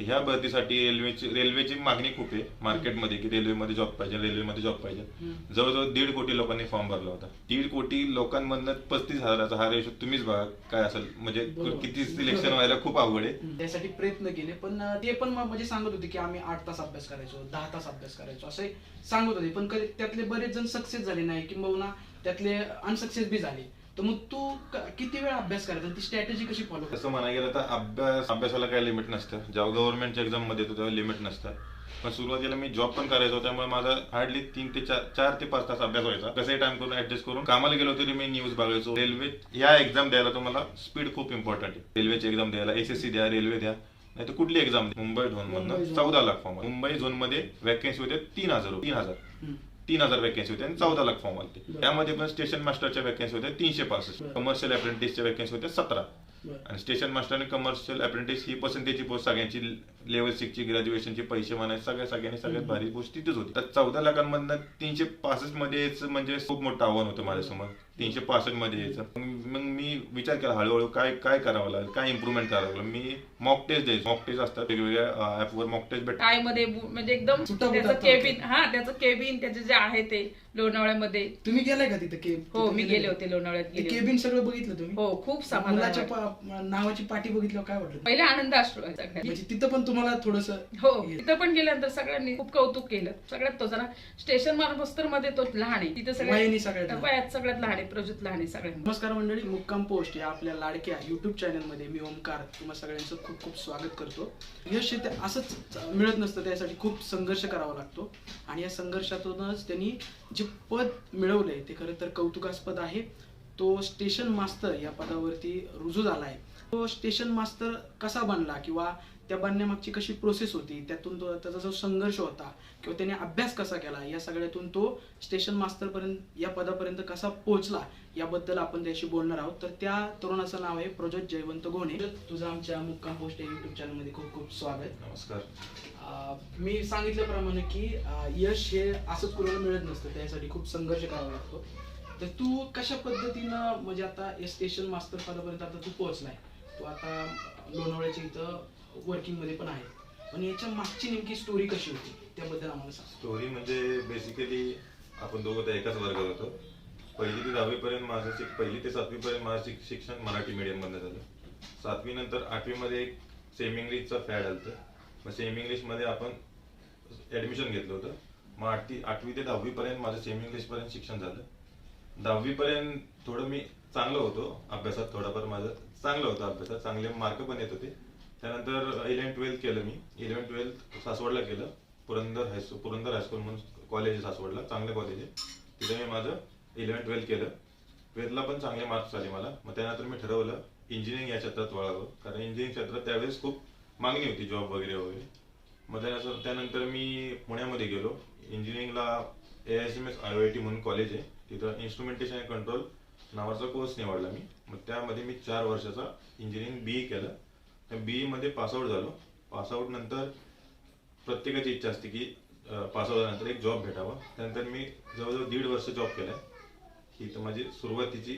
ह्या भरतीसाठी रेल्वेची मागणी खूप आहे मार्केटमध्ये की रेल्वेमध्ये जॉब पाहिजे, रेल्वेमध्ये जॉब पाहिजे. जवळजवळ 1.5 कोटी लोकांनी फॉर्म भरला होता. 1.5 कोटी लोकांमधनं 35,000चा हा रेशो तुम्हीच बघा काय असेल, म्हणजे किती सिलेक्शन व्हायला खूप अवघड आहे. त्यासाठी प्रयत्न केले, पण ते पण म्हणजे सांगत होते की आम्ही 8 तास अभ्यास करायचो, 10 तास अभ्यास करायचो असे सांगत होते. पण त्यातले बरेच जण सक्सेस झाले नाही, किंबहुना त्यातले अनसक्सेस बी झाले. तर मग तू किती वेळ अभ्यास करायचा, ती स्ट्रॅटेजी कशी फॉलो करायचं? असं म्हणायला गेलं तर अभ्यासाला काही लिमिट नसतं. जेव्हा गव्हर्नमेंटच्या एक्झाम मध्ये येतो तेव्हा लिमिट नसतं. पण सुरुवातीला मी जॉब पण करायचो, त्यामुळे माझा हार्डली 4 ते 5 तास अभ्यास व्हायचा. कसंही टाइम करून ऍडजस्ट करून कामाला गेलो तरी मी न्यूज बघायचो. रेल्वे या एक्झाम द्यायला तुम्हाला स्पीड खूप इम्पॉर्टंट आहे. रेल्वेची एक्झाम द्यायला एसएससी द्या, रेल्वे द्या, नाही तर कुठली एक्झाम. मुंबई झोन मधनं 14 लाख फॉर्म. मुंबई झोन मध्ये वॅकन्सी होते 3,000 वॅकन्सी होते आणि 14 लाख फॉर्म आले. त्यामध्ये पण स्टेशन मास्टरच्या वॅकन्सी होत्या 365, कमर्शियल अप्रेंटिसच्या वॅकन्सी होत्या 17. आणि स्टेशन मास्टर आणि कमर्शियल अप्रेंटिस ही पसंतीची पोस्ट सगळ्यांची, लेवल 6 ची, ग्रॅज्युएशनचे पैसे म्हणायचे सगळ्यांनी सगळ्यात भारी पोस्ट तिथेच होती. तर 14 लाखांमधनं 365 मध्ये यायचं म्हणजे खूप मोठं आव्हान होतं माझ्यासमोर. 365 मध्ये यायचं. मग मी विचार केला हळूहळू काय करावं लागेल, काय इम्प्रुव्हमेंट करावं लागेल. मी मॉक टेस्ट द्यायचो. मॉक टेस्ट असतात वेगवेगळ्या ऍपवर मॉक टेस्ट भेटतात. काय मध्ये म्हणजे एकदम त्याचं केबिन, त्याचं केबिन त्याचे जे आहे ते लोणावळ्यामध्ये. तुम्ही गेलाय का तिथे? हो, मी गेले होते लोणावळ्यात. केबिन सगळं बघितलं तुम्ही? हो, खूप समाधान. नावाची पाठी बघितलं, काय वाटलं? पहिले आनंद अश्रू म्हणजे तिथं पण तुम्हाला थोडस? हो, तिथं पण गेल्यानंतर सगळ्यांनी खूप कौतुक केलं. सगळ्यात तो जरा स्टेशन मार्गस्तर मध्ये तो लहान आहे, तिथे सगळ्यात लहान आहे, प्रजुत लहान आहे सगळ्यांना. नमस्कार मंडळी, मुक्काम पोस्ट या आपल्या लाडक्या युट्यूब चॅनल मध्ये मी ओमकार तुम्हा सगळ्यांचं खूप खूप स्वागत करतो. यश ते असंच मिळत नसतं, त्यासाठी खूप संघर्ष करावा लागतो. आणि या संघर्षातूनच त्यांनी जे पद मिळवलंय ते खरं तर कौतुकास्पद आहे. तो स्टेशन मास्तर या पदावरती रुजू झालाय. तो स्टेशन मास्टर कसा बनला, किंवा त्या बनण्यामागची कशी प्रोसेस होती, त्यातून त्याचा जो संघर्ष होता, किंवा त्याने अभ्यास कसा केला, या सगळ्यातून तो स्टेशन मास्टर पर्यंत या पदापर्यंत कसा पोहोचला, याबद्दल आपण त्याशी बोलणार आहोत. तर त्या तरुणाचं नाव आहे प्रज्योत जयवंत घोणे. तुझं आमच्या मुक्काम पोस्ट या युट्यूब चॅनल मध्ये खूप खूप स्वागत. नमस्कार. मी सांगितल्याप्रमाणे की यश हे असंच कुणाला मिळत नसतं, त्यासाठी खूप संघर्ष करावा लागतो. तर तू कशा पद्धतीनं म्हणजे आता या स्टेशन मास्टर पदापर्यंत आता तू पोहोचलाय. तू आता लोणावळ्याच्या इथं वर्किंग मध्ये पण आहे, पण याच्या मागची नेमकी स्टोरी कशी होती त्याबद्दल आम्हाला सांग. स्टोरी म्हणजे बेसिकली आपण दोघं तर एकाच वर्गात होतो. 1ली ते 10वी पर्यंत माझं 1ली ते 7वी पर्यंत माझं शिक्षण मराठी मीडियम मध्ये झालं. 7वी नंतर 8वी मध्ये एक सेमी इंग्लिशचा फॅड आलतं. मग सेमी इंग्लिश मध्ये आपण ऍडमिशन घेतलं होतं. मग 8वी ते 10वी पर्यंत माझं सेमी इंग्लिश पर्यंत शिक्षण झालं. 10वी पर्यंत थोडं मी चांगलं होतो अभ्यासात, थोडाफार माझं चांगलं होतं अभ्यासात, चांगले मार्क पण येत होते. त्यानंतर 11th-12th केलं मी. 11th-12th सासवडला केलं. पुरंदर हायस्कूल म्हणून कॉलेज आहे सासवडला, चांगलं कॉलेज आहे. तिथे मी माझं 11th-12th केलं. 12thला पण चांगले मार्क्स आले मला. मग त्यानंतर मी ठरवलं इंजिनिअरिंग या क्षेत्रात वळावं, कारण इंजिनिअरिंग क्षेत्रात त्यावेळेस खूप मागणी होती, जॉब वगैरे. मग त्यानंतर मी पुण्यामध्ये गेलो. इंजिनिअरिंगला AICMS IOIT म्हणून कॉलेज आहे, तिथं इन्स्ट्रुमेंटेशन अँड कंट्रोल नावाचा कोर्स निवडला मी. मग त्यामध्ये मी 4 वर्षाचा इंजिनिअरिंग BE केलं. BE मध्ये पासआउट झालो. पासआउट नंतर प्रत्येकाची इच्छा असते की पासआउट झाल्यानंतर एक जॉब भेटावा. त्यानंतर मी जवळजवळ 1.5 वर्ष जॉब केलाय. ही तर माझी सुरुवातीची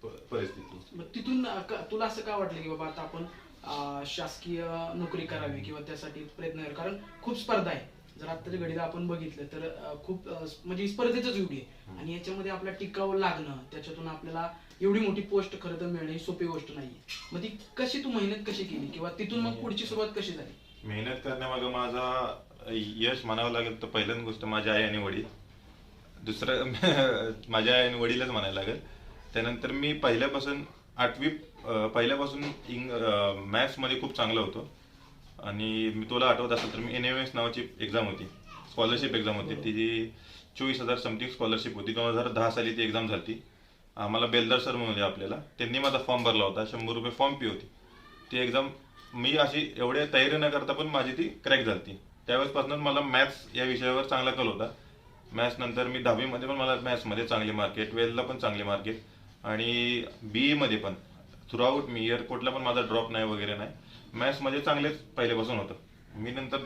परिस्थिती. मग तिथून तुला असं काय वाटलं की बाबा आता आपण शासकीय नोकरी करावी किंवा त्यासाठी प्रयत्न करावे, कारण खूप स्पर्धा आहे. जर आत्ताच्या घडीला आपण बघितलं तर खूप म्हणजे स्पर्धेचंच एवढी आहे, आणि याच्यामध्ये आपल्या टिकावं लागणं, त्याच्यातून आपल्याला एवढी मोठी पोस्ट खरं तर मिळणं ही सोपी गोष्ट नाहीये. मग ती कशी तू मेहनत कशी केली, किंवा तिथून मग पुढची सुरुवात कशी झाली? मेहनत करण्यामागे माझा यश म्हणावं लागेल तर पहिल्यांदा गोष्ट माझी आई आणि वडील. दुसरं माझ्या आई आणि वडीलच म्हणायला लागेल. त्यानंतर मी पहिल्यापासून मॅथ्स मध्ये खूप चांगलं होतो. आणि मी तुला आठवत असेल तर मी NMS नावाची एक्झाम होती, स्कॉलरशिप एक्झाम होती. ती 24,000 समथिंग स्कॉलरशिप होती. 2010 साली ती एक्झाम झाली. आम्हाला बेलदार सर म्हणून आपल्याला, त्यांनी माझा फॉर्म भरला होता. 100 रुपये फॉर्म फी होती. ती एक्झाम मी अशी एवढ्या तयारी न करता पण माझी ती क्रॅक झाली. त्यावेळेसपासून मला मॅथ्स या विषयावर चांगला कल होता. मॅथ्स नंतर मी 10वी मध्ये पण मला मॅथ्समध्ये चांगले मार्क आहेत, 12thला पण चांगले मार्क आहेत. आणि BE मध्ये पण थ्रूआउट मी एअरपोर्टला पण माझा ड्रॉप नाही वगैरे नाही. मॅथ्समध्ये चांगलेच पहिल्यापासून होतं. मी नंतर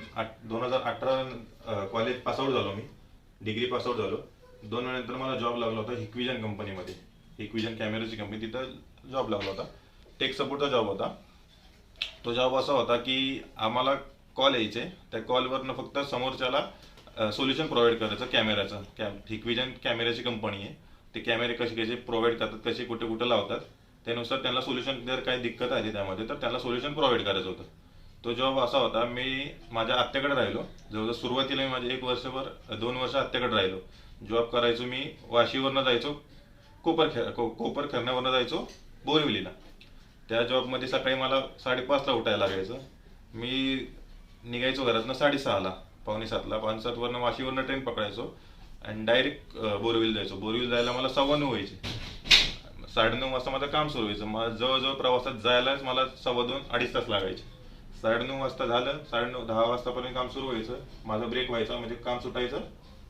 2018 कॉलेज पासआउट झालो, मी डिग्री पासआउट झालो. 2 महिन्यानंतर मला जॉब लागला होता हिक्विजन कंपनीमध्ये. हिक्विजन कॅमेराची कंपनी, तिथं जॉब लागला होता. टेक सपोर्टचा जॉब होता. तो जॉब असा होता की आम्हाला कॉल यायचे, त्या कॉलवरनं फक्त समोरच्याला सोल्युशन प्रोव्हाइड करायचं कॅमेऱ्याचं. हिकविजन कॅमेऱ्याची कंपनी आहे, ते कॅमेरे कसे प्रोव्हाइड करतात, कसे कुठे कुठे लावतात, त्यानुसार त्यांना सोल्युशन, जर काही दिक्कत आली त्यामध्ये तर त्यांना सोल्युशन प्रोव्हाइड करायचं होतं. तो जॉब असा होता, मी माझ्या आत्याकडे राहिलो. जवळजवळ सुरुवातीला मी माझे 1 वर्षभर 2 वर्ष आत्याकडे राहिलो. जॉब करायचो मी वाशीवरनं जायचो, कोपर खरण्यावरनं जायचो बोरिवलीला. त्या जॉबमध्ये सकाळी मला 5:30ला उठायला लागायचं. मी निघायचो घरातनं 6:30ला, 6:45ला. 5:45वरनं वाशीवरनं ट्रेन पकडायचो आणि डायरेक्ट बोरिवली जायचो. बोरिवली जायला मला 9:15 व्हायचे. 9:30 वाजता माझं काम सुरू व्हायचं. मला जवळजवळ प्रवासात जायलाच मला 2.25-2.5 तास लागायचे. 9:30 वाजता झालं, 9:30-10 वाजतापर्यंत काम सुरू व्हायचं. माझा ब्रेक व्हायचा, म्हणजे काम सुटायचं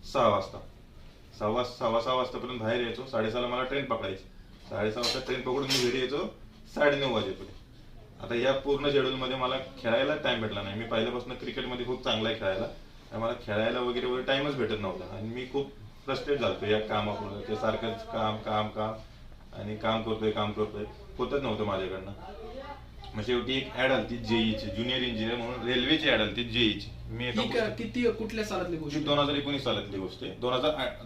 6 वाजता. 6 वाजतापर्यंत बाहेर यायचो. 6:30ला मला ट्रेन पकडायची. 6:30 वाजता ट्रेन पकडून मी घरी यायचो 9:30 वाजेपर्यंत. आता या पूर्ण शेड्यूलमध्ये मला खेळायला टाइम भेटला नाही. मी पहिल्यापासून क्रिकेटमध्ये खूप चांगला आहे खेळायला, आणि मला खेळायला वगैरे टाइमच भेटत नव्हता. आणि मी खूप फ्रस्ट्रेट झालो या कामापुढं. ते सारखंच काम काम काम आणि काम करतोय होतच नव्हतं माझ्याकडनं. मग शेवटी एक ऍड आली जेईची, ज्युनियर इंजिनियर म्हणून रेल्वेची ऍड आली जेईची. मी किती कुठल्या सालातली गोष्ट? 2019 सालातली गोष्ट आहे.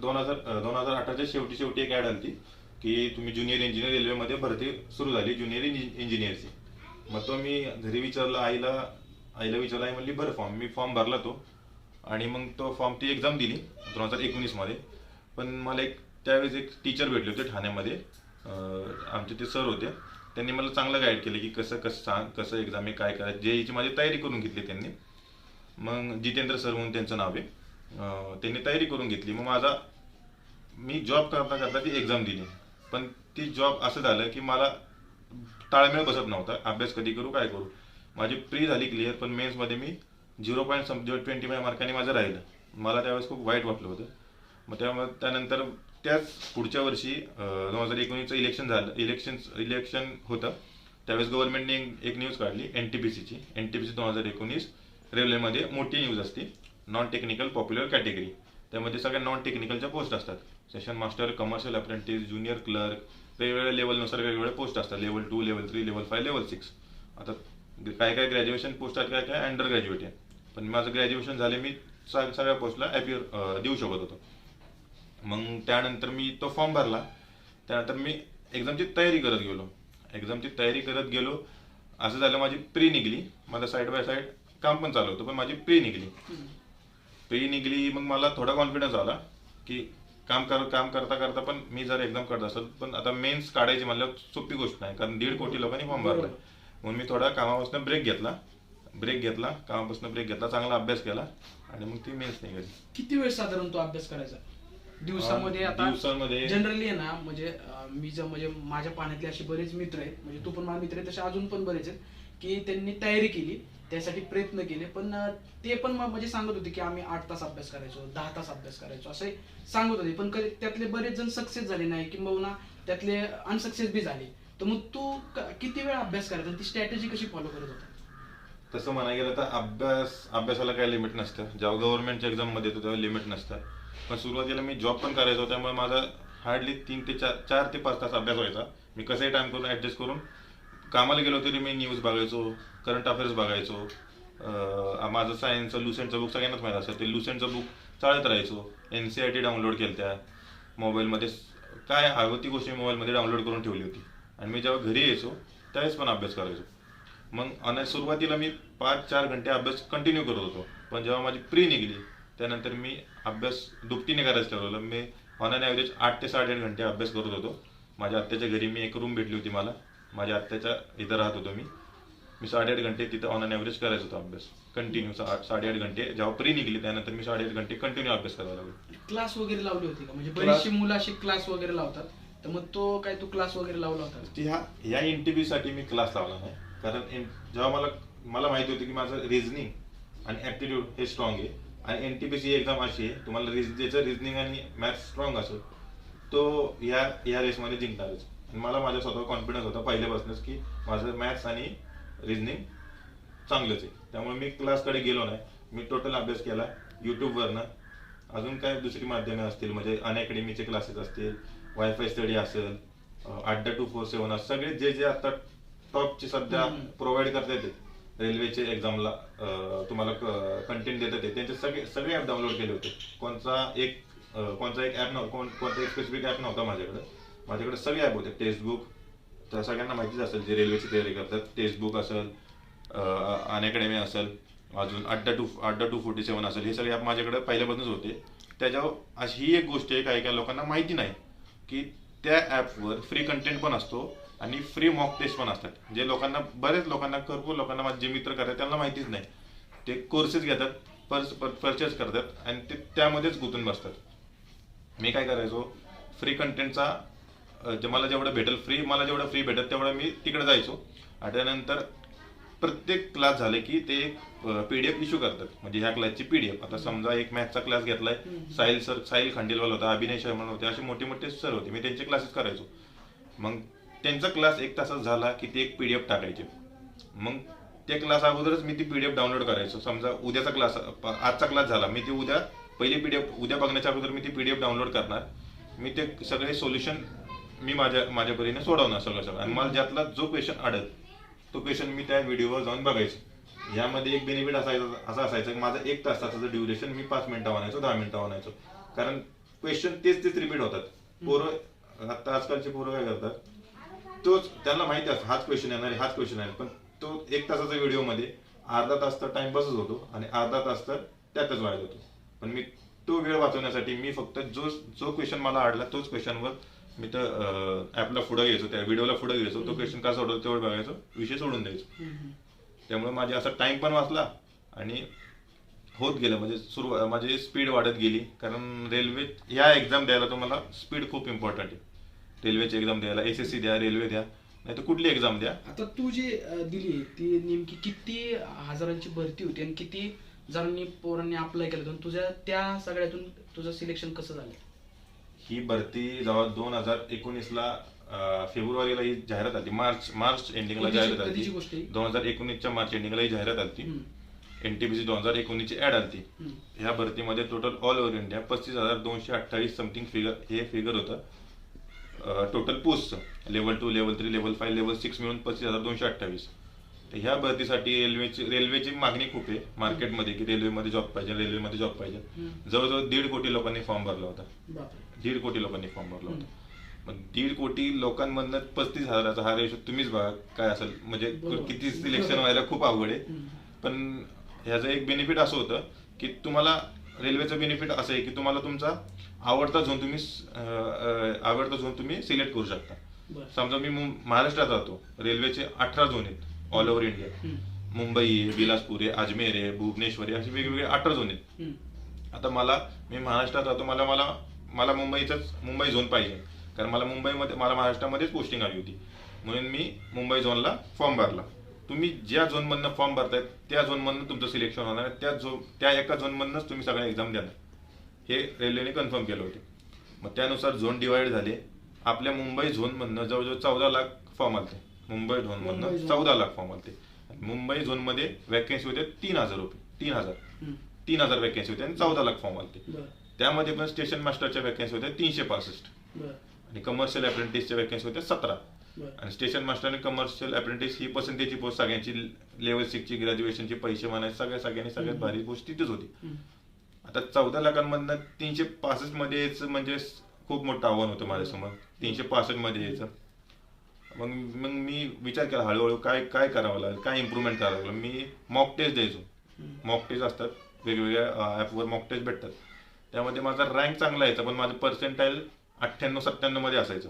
2018च्या शेवटी एक ऍड आली की तुम्ही ज्युनियर इंजिनियर रेल्वेमध्ये भरती सुरू झाली ज्युनियर इंजिनियरची. मग तो मी घरी विचारला, आईला विचारला. आई म्हणली बरं फॉर्म. मी फॉर्म भरला तो, आणि मग तो फॉर्म ती एक्झाम दिली 2019 मध्ये. पण मला त्यावेळेस एक टीचर भेटले होते ठाण्यामध्ये, आमचे ते सर होते. त्यांनी मला चांगलं गाईड केलं की कसं एक्झाम आहे, काय करायचं. जेईची माझी तयारी करून घेतली त्यांनी. मग जितेंद्र सर म्हणून त्यांचं नाव आहे. त्यांनी तयारी करून घेतली. मग मी जॉब करता करता ती एक्झाम दिली. पण ती जॉब असं झालं की मला ताळमेळ बसत नव्हता. अभ्यास कधी करू, काय करू. माझी प्री झाली क्लिअर, पण मेन्समध्ये मी 0.25 मार्कांनी माझं राहिलं. मला त्यावेळेस खूप वाईट वाटलं होतं. मग त्यानंतर त्याच पुढच्या वर्षी 2019चं इलेक्शन होतं. त्यावेळेस गव्हर्नमेंटने एक न्यूज काढली एनटीपीसी 2019 रेल्वेमध्ये मोठी न्यूज असते, नॉन टेक्निकल पॉप्युलर कॅटेगरी. त्यामध्ये सगळ्या नॉन टेक्निकलच्या पोस्ट असतात. Session master, commercial apprentice, junior clerk, वेगवेगळ्या लेवलनुसार वेगवेगळ्या पोस्ट असतात. Level 2, level 3, level 5, level 6. आता काय ग्रॅज्युएशन पोस्ट आहेत, काय अंडर ग्रॅज्युएट आहे. पण माझं ग्रॅज्युएशन झाले, मी सगळ्या पोस्टला अपियर देऊ शकत होतो. मग त्यानंतर मी तो फॉर्म भरला. त्यानंतर मी एक्झामची तयारी करत गेलो. असं झालं, माझी प्री निघली. माझं साईड बाय साईड काम पण चालू होतं, पण माझी प्री निघली. मग मला थोडा कॉन्फिडन्स आला की काम करता करता पण मी जर एक्झाम करत असेल, पण आता मेन्स काढायची म्हणल्यावर सोपी गोष्ट नाही, कारण 1.5 कोटी लोकांनी फॉर्म भरलाय. म्हणून मी थोडा कामापासून ब्रेक घेतला, चांगला अभ्यास केला, आणि मग ती मेन्स निघाली. किती वेळ साधारण तो अभ्यास करायचा दिवसामध्ये? आता जनरली आहे ना, म्हणजे म्हणजे माझ्या पाण्यातले असे बरेच मित्र आहेत, म्हणजे तू पण माझा मित्र आहे, तसे अजून पण बरेच आहेत की त्यांनी तयारी केली, त्यासाठी प्रयत्न केले, पण ते पण म्हणजे सांगत होते की आम्ही 8 तास अभ्यास करायचो, 10 तास अभ्यास करायचो, असे सांगत होते. पण त्यातले बरेच जण सक्सेस झाले नाही, किंवा त्यातले अनसक्सेस बी झाले. तर मग तू किती वेळ अभ्यास करायचा, ती स्ट्रॅटेजी कशी फॉलो करत होता? तसं म्हणायला गेलं तर अभ्यासाला काही लिमिट नसतं. जेव्हा गव्हर्नमेंटच्या एक्झाम मध्ये येतो तेव्हा लिमिट नसतं. पण सुरुवातीला मी जॉब पण करायचो, त्यामुळे माझा हार्डली 4 ते 5 तास अभ्यास व्हायचा. मी कसंही टाइम करून ऍडजस्ट करून कामाला गेलो तरी मी न्यूज बघायचो, करंट अफेअर्स बघायचो. माझं सायन्सचं लुसेंटचं बुक सगळ्यांनाच माहीत असतं, ते लुसेंटचं बुक चाळत राहायचो. NCERT डाउनलोड केलं त्या मोबाईलमध्ये, काय हवं ती गोष्ट मोबाईलमध्ये डाउनलोड करून ठेवली होती. आणि मी जेव्हा घरी यायचो त्यावेळेस पण अभ्यास करायचो. मग सुरुवातीला मी 5-4 घंटे अभ्यास कंटिन्यू करत होतो. पण जेव्हा माझी प्री निघली त्यानंतर मी अभ्यास दुपटीने करायचं ठरवलं. मी ऑन अन ॲव्हरेज 8 ते 8.5 घंटे अभ्यास करत होतो. माझ्या आत्याच्या घरी मी एक रूम भेटली होती मला, माझ्या आत्याच्या इथं राहत होतो मी 8.5 घंटे तिथं ऑन अन ॲव्हरेज करायचा होता अभ्यास कंटिन्यू. 8.5 घंटे जेव्हा प्री निघली त्यानंतर मी 8.5 घंटे कंटिन्यू अभ्यास करायला लागलो. क्लास वगैरे लावली होती का? म्हणजे बरीचशी मुलं अशी क्लास वगैरे लावतात, तर मग तो काय तू क्लास वगैरे लावला होता? ह्या NTP साठी मी क्लास लावला नाही, कारण जेव्हा मला माहिती होती की माझं रिझनिंग आणि ऍप्टिट्यूड हे स्ट्रॉंग आहे, आणि NTPC एक्झाम अशी आहे तुम्हाला ज्याचं रिझनिंग आणि मॅथ्स स्ट्रॉंग असेल तो या रेसमध्ये जिंकणारच. मला माझ्या स्वतः कॉन्फिडन्स होता पहिल्यापासूनच की माझं मॅथ्स आणि रिझनिंग चांगलंच आहे. त्यामुळे मी क्लासकडे गेलो नाही. मी टोटल अभ्यास केला युट्यूबवरनं. अजून काय दुसरी माध्यमे असतील, म्हणजे अनअकॅडमीचे क्लासेस असतील, वायफाय स्टडी असेल, अड्डा 247 सगळे जे आता टॉपचे सध्या प्रोव्हाइड करता येते रेल्वेचे एक्झामला तुम्हाला कंटेंट देतात ते त्यांचे सगळे ॲप डाउनलोड केले होते. कोणता एक ॲप नव्हता, कोणता एक स्पेसिफिक ॲप नव्हता माझ्याकडे सगळे ॲप होते. टेक्स्टबुक तर सगळ्यांना माहितीच असेल जे रेल्वेची तयारी करतात. टेक्स्टबुक असेल, अनअकॅडमी असेल, अजून अड्डा 247 असेल, हे सगळे ॲप माझ्याकडे पहिल्यापासूनच होते. त्याच्यावर अशी ही एक गोष्ट आहे काही लोकांना माहिती नाही की त्या ॲपवर फ्री कंटेंट पण असतो आणि फ्री मॉक टेस्ट पण असतात. जे लोकांना भरपूर लोकांना माझे जे मित्र करतात त्यांना माहितीच नाही. ते कोर्सेस घेतात, परचेस करतात आणि ते त्यामध्येच गुंतून बसतात. मी काय करायचो, फ्री कंटेंटचा जे मला जेवढं फ्री भेटत तेवढं मी तिकडे जायचो. आणि त्यानंतर प्रत्येक क्लास झाले की ते PDF इश्यू करतात. म्हणजे ह्या क्लासची PDF, आता समजा एक मॅथचा क्लास घेतलाय, साहिल खंडेलवाल होता, अभिनय शर्मा होते, असे मोठे सर होते. मी त्यांचे क्लासेस करायचो. मग त्यांचा क्लास 1 तासात झाला की ते एक PDF टाकायचे. मग त्या क्लास अगोदरच मी ती PDF डाउनलोड करायचो. समजा उद्याचा क्लास, आजचा क्लास झाला, मी ती पहिली PDF उद्या बघण्याच्या अगोदर मी ती PDF डाउनलोड करणार. मी ते सगळे सोल्युशन मी माझ्या परीने सोडवणार सगळं. आणि मला ज्यातला जो क्वेश्चन अडत तो क्वेश्चन मी त्या व्हिडिओवर जाऊन बघायचो. यामध्ये एक बेनिफिट असा असायचा की माझं 1 तासाचं ड्युरेशन मी 5 मिनिटं आणायचो, 10 मिनिटं आणायचो. कारण क्वेश्चन तेच रिपीट होतात. आता आजकालचे पोरं काय करतात, त्यांना माहिती असतं हाच क्वेश्चन आहे, पण तो 1 तासाच्या व्हिडिओमध्ये अर्धा तास तर टाइमपासच होतो आणि अर्धा तास तर त्यातच वाया जातो. पण मी तो वेळ वाचवण्यासाठी मी फक्त जो क्वेश्चन मला आवडला तोच क्वेश्चनवर मी तर ॲपला पुढे घ्यायचो, त्या व्हिडिओला पुढे घ्यायचो. तो क्वेश्चन कसा सोडवतो तेवढं बघायचो, विषय सोडून द्यायचो. त्यामुळे माझे असा टाइम पण वाचला आणि होत गेलं. म्हणजे माझी स्पीड वाढत गेली. कारण रेल्वे ह्या एक्झाम द्यायला तुम्हाला स्पीड खूप इम्पॉर्टंट आहे. रेल्वेची एक्झाम द्यायला, SSC द्या, रेल्वे द्या, नाही तर कुठली एक्झाम द्या. आता तू जी दिली ती नेमकी किती हजारांची भरती होती आणि किती जणांनी पोरांनी अप्लाय केलं, तुझ्या त्या सगळ्यातून तुझं सिलेक्शन कसं झालं? ही भरती जेव्हा 2019ला फेब्रुवारीला ही जाहिरात आली, मार्च एंडिंगला जाहिरात आली. 2019च्या मार्च एंडिंगला ही जाहिरात आली. NTPC 2019 ची ऍड आली. ह्या भरतीमध्ये total all over India 35,228 something figure होतं. टोटल पोस्टचं लेवल 2, लेवल 3, लेवल 5, लेवल 6 मिळून 35,228. तर ह्या भरतीसाठी रेल्वेची मागणी खूप आहे मार्केटमध्ये की रेल्वेमध्ये जॉब पाहिजे. जवळजवळ 1.5 कोटी लोकांनी फॉर्म भरला होता. 1.5 कोटी लोकांनी फॉर्म भरला होता. मग 1.5 कोटी लोकांमधनं 35,000चा हा रेशो तुम्हीच बघा काय असेल. म्हणजे किती सिलेक्शन व्हायला खूप अवघड आहे. पण ह्याचं एक बेनिफिट असं होतं की तुम्हाला रेल्वेचं बेनिफिट असं आहे की तुम्हाला तुमचा आवडता झोन तुम्ही सिलेक्ट करू शकता. समजा मी महाराष्ट्रात राहतो, रेल्वेचे 18 झोन आहेत ऑल ओव्हर इंडिया. मुंबई आहे, बिलासपूर आहे, अजमेर आहे, भुवनेश्वर आहे, असे वेगवेगळे 18 झोन आहेत. आता मी महाराष्ट्रात राहतो, मला मुंबई झोन पाहिजे. कारण मला महाराष्ट्रामध्येच पोस्टिंग आली होती. म्हणून मी मुंबई झोनला फॉर्म भरला. तुम्ही ज्या झोनमधनं फॉर्म भरताय त्या झोनमधनं तुमचं सिलेक्शन होणार. त्या एका झोनमधनंच तुम्ही सगळ्या एक्झाम देणार, हे रेल्वेने कन्फर्म केलं होतं. मग त्यानुसार झोन डिवाइड झाले. आपल्या मुंबई झोनमधनं जवळजवळ 14 लाख फॉर्म आले. मुंबई झोनमधनं 14 लाख फॉर्म आले. मुंबई झोनमध्ये वॅकन्सी होते 3,000 वॅकन्सी होते आणि 14 लाख फॉर्म आले. त्यामध्ये पण स्टेशन मास्टरच्या वॅकन्सी होत्या 365 आणि कमर्शियल अप्रेंटिसच्या वॅकन्सी होत्या 17. आणि स्टेशन मास्टर आणि कमर्शियल अप्रेंटिस ही पसंतीची पोस्ट सगळ्यांची, लेवल 6ची ग्रॅज्युएशनचे पैसे म्हणायचे सगळ्यांनी सगळ्यात भारी गोष्ट तिथेच होती. आता 14 लाखांमधनं 365 मध्ये यायचं म्हणजे खूप मोठं आव्हान होतं माझ्यासमोर. 365 मध्ये यायचं. मग मी विचार केला हळूहळू काय करावं लागेल, काय इम्प्रूव्हमेंट करावं लागेल. मी मॉक टेस्ट द्यायचो. मॉक टेस्ट असतात, वेगवेगळ्या ॲपवर मॉक टेस्ट भेटतात. त्यामध्ये माझा रँक चांगला यायचा, पण माझं पर्सेंटाईल 98-97 मध्ये असायचं.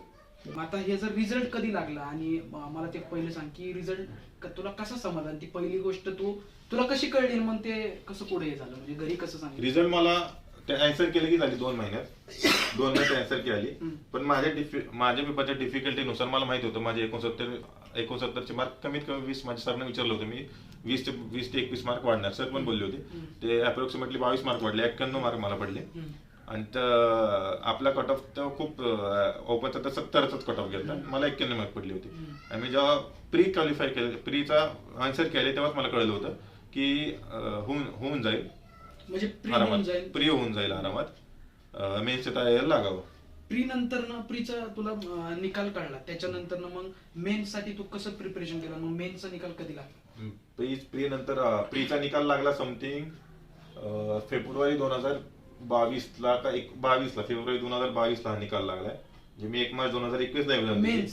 आता हे जर रिझल्ट कधी लागला आणि मला ते पहिले सांग की रिझल्ट तुला कसं समजला, ती पहिली गोष्ट तुला कशी कळली, मग ते कसं पुढे झालं, म्हणजे घरी कसं सांगितलं? रिझल्ट मला ते ॲन्सर केलं की झाली 2 महिन्यात ॲन्सर केली. पण माझ्या पेपरच्या डिफिकल्टीनुसार मला माहिती होतं माझे 69चे मार्क कमीत कमी 20. माझ्या सरने विचारलं होतं मी 20 ते 21 मार्क वाढणार. सर पण बोलले होते. ते अप्रॉक्सिमेटली 22 मार्क वाढले, 91 मार्क मला पडले. आणि आपला कट ऑफ तर खूप ओपनचा तर 70च कट ऑफ गेला, मला 91 मार्क पडली होती. आणि मी जेव्हा प्री क्वालिफाय केलं, प्रीचा आन्सर केले, तेव्हाच मला कळलं होतं की होऊन जाईल, म्हणजे प्री होऊन जाईल आरामात. मेन्सच्या तयारीला लागावं. प्री नंतर ना प्रीचा तुला निकाल कळला, त्याच्यानंतर मग मेन्स साठी तू कसं प्रिपरेशन केलं, मग मेन्सचा निकाल कधी लागला? प्री नंतर प्रीचा निकाल लागला समथिंग फेब्रुवारी 2022ला का 22ला फेब्रुवारी 2022ला हा निकाल लागलाय. म्हणजे मी 1 मार्च 2021 ला एक्झाम दिली.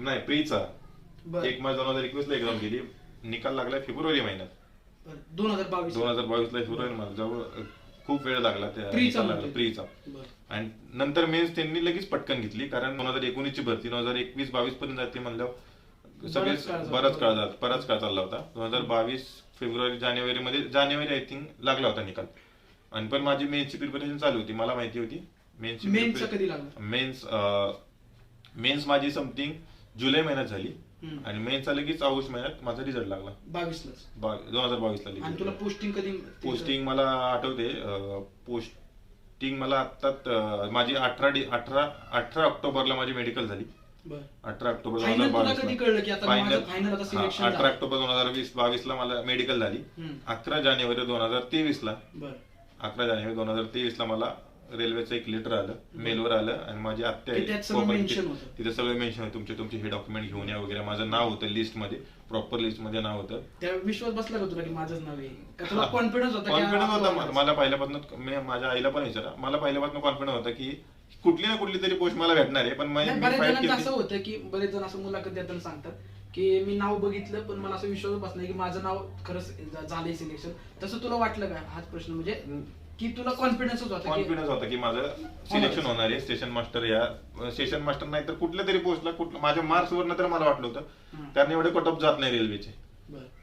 नाही प्रीचा 1 मार्च 2021 ला एक्झाम दिली. निकाल लागलाय फेब्रुवारी महिन्यात 2022 ला फेब्रुवारी महिन्यात. जवळ खूप वेळ लागला त्या प्रीचा. आणि नंतर मेन्स त्यांनी लगेच पटकन घेतली कारण 2019 ची भरती 2021-22 पर्यंत जाते म्हणल्यावर सगळेच बराच काळ चालला होता. 2022 फेब्रुवारी जानेवारी आय थिंक लागला होता निकाल. आणि पण माझी मेन्सची प्रिपरेशन चालू होती. मला माहिती होती मेन्स माझी समथिंग जुलै महिन्यात झाली आणि मेन्सचा लगेच ऑगस्ट महिन्यात माझा रिझल्ट लागला 2022 ला. तुला पोस्टिंग कधी? पोस्टिंग मला आठवते. पोस्टिंग मला आता माझी 18 ऑक्टोबरला माझी मेडिकल झाली. 18 ऑक्टोबर 2022 ला मला मेडिकल झाली. 11 जानेवारी 2023 ला मला रेल्वेचं एक लेटर आलं, मेलवर आलं आणि माझी आत्या तिथे सगळं मेन्शन होतं तुमचे हे डॉक्युमेंट घेऊन या वगैरे. माझं नाव होतं लिस्ट मध्ये, प्रॉपर लिस्ट मध्ये नाव होतं. त्या विश्वास बसला का तुला की माझंच नाव आहे? तुला कॉन्फिडन्स होता? मला पहिल्यापासून माझ्या आईला पण विचारा, मला पहिल्यापासून कॉन्फिडन्स होता की कुठली ना कुठली तरी पोस्ट मला भेटणार आहे. पण असं होतं की बरेच जण असं मुलाखत देताना सांगतात की मी नाव बघितलं पण मला असं विश्वास बसला की माझं नाव खरंच झालंय सिलेक्शन. तसं तुला वाटलं का? हाच प्रश्न म्हणजे की तुला कॉन्फिडन्स होता की माझं सिलेक्शन होणार आहे स्टेशन मास्टर नाही तर कुठल्या तरी पोस्टला माझ्या मार्क्स वरनं तर मला वाटलं होतं. कारण एवढे कट ऑफ जात नाही रेल्वेचे.